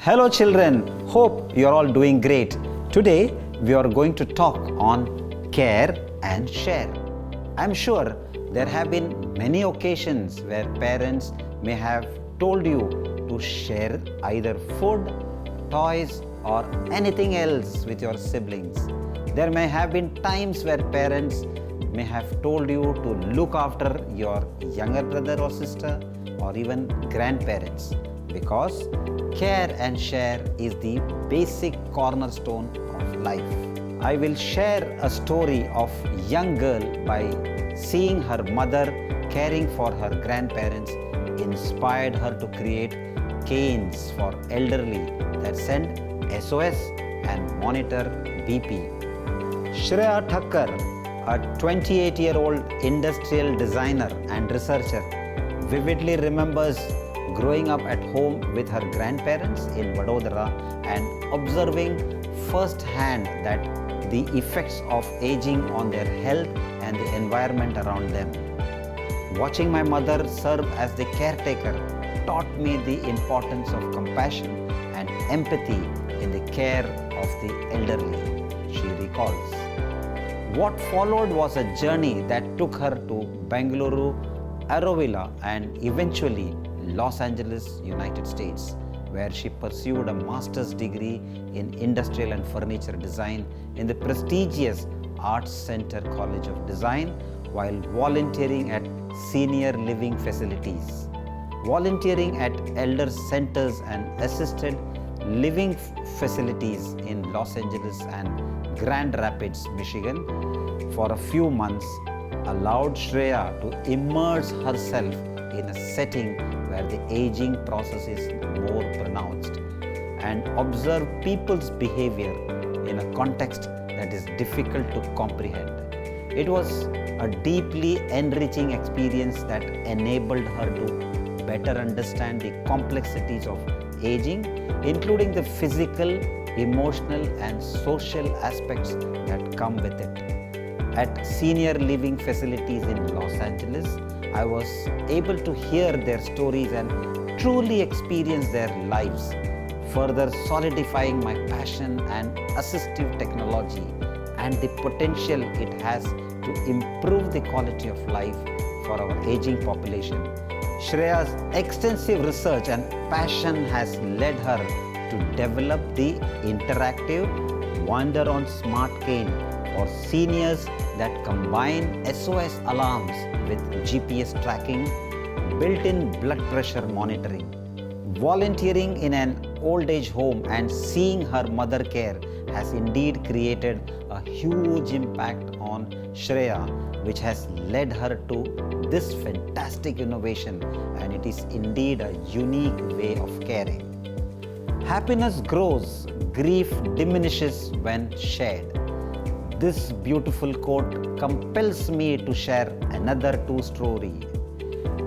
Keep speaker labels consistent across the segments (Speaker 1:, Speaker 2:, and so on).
Speaker 1: Hello children, hope you are all doing great. Today we are going to talk on care and share. I'm sure there have been many occasions where parents may have told you to share either food, toys or anything else with your siblings. There may have been times where parents may have told you to look after your younger brother or sister or even grandparents, because care and share is the basic cornerstone of life. I will share a story of a young girl by seeing her mother caring for her grandparents inspired her to create canes for elderly that send SOS and monitor BP. Shreya Thakkar, a 28-year-old industrial designer and researcher, vividly remembers growing up at home with her grandparents in Vadodara and observing firsthand that the effects of aging on their health and the environment around them. Watching my mother serve as the caretaker taught me the importance of compassion and empathy in the care of the elderly, she recalls. What followed was a journey that took her to Bengaluru, Auroville and eventually Los Angeles, United States, where she pursued a master's degree in industrial and furniture design in the prestigious Arts Center College of Design while volunteering at senior living facilities. Volunteering at elder centers and assisted living facilities in Los Angeles and Grand Rapids, Michigan for a few months allowed Shreya to immerse herself in a setting where the aging process is more pronounced and observe people's behavior in a context that is difficult to comprehend. It was a deeply enriching experience that enabled her to better understand the complexities of aging, including the physical, emotional and social aspects that come with it. At senior living facilities in Los Angeles, I was able to hear their stories and truly experience their lives, further solidifying my passion and assistive technology and the potential it has to improve the quality of life for our aging population. Shreya's extensive research and passion has led her to develop the interactive Wander on Smart Cane for seniors that combine SOS alarms with GPS tracking, built-in blood pressure monitoring. Volunteering in an old age home and seeing her mother care has indeed created a huge impact on Shreya, which has led her to this fantastic innovation, and it is indeed a unique way of caring. Happiness grows, grief diminishes when shared. This beautiful quote compels me to share another true story.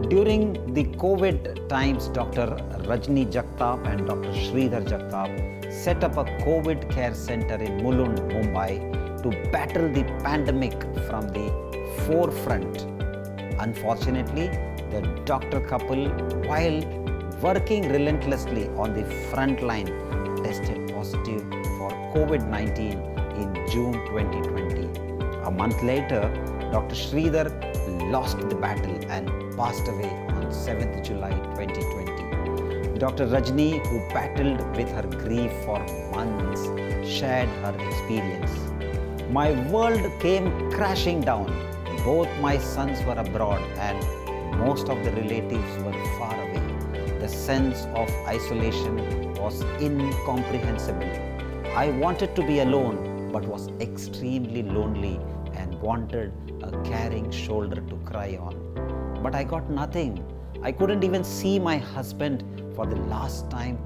Speaker 1: During the COVID times, Dr. Rajni Jagtap and Dr. Sridhar Jagtap set up a COVID care center in Mulund, Mumbai to battle the pandemic from the forefront. Unfortunately, the doctor couple, while working relentlessly on the front line, tested positive for COVID-19 in June 2020. A month later, Dr. Sridhar lost the battle and passed away on 7th July 2020. Dr. Rajni, who battled with her grief for months, shared her experience. My world came crashing down. Both my sons were abroad and most of the relatives were far away. The sense of isolation was incomprehensible. I wanted to be alone, but was extremely lonely and wanted a caring shoulder to cry on. But I got nothing. I couldn't even see my husband for the last time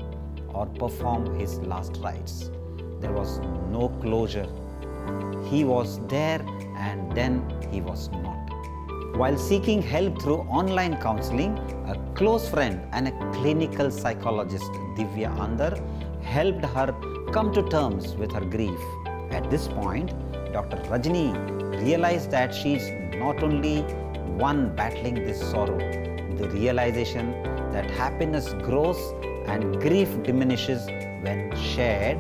Speaker 1: or perform his last rites. There was no closure. He was there and then he was not. While seeking help through online counseling, a close friend and a clinical psychologist, Divya Andar, helped her come to terms with her grief. At this point, Dr. Rajni realized that she's not only one battling this sorrow. The realization that happiness grows and grief diminishes when shared,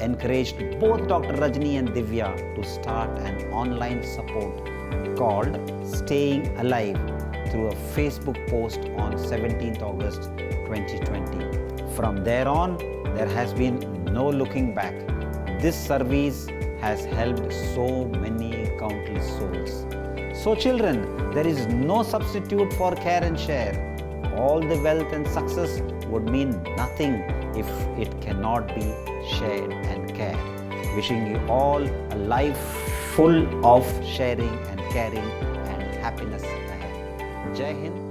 Speaker 1: encouraged both Dr. Rajni and Divya to start an online support called Staying Alive through a Facebook post on 17th August 2020. From there on, there has been no looking back. This service has helped so many countless souls. So children, there is no substitute for care and share. All the wealth and success would mean nothing if it cannot be shared and cared. Wishing you all a life full of sharing and caring and happiness ahead. Jai Hind.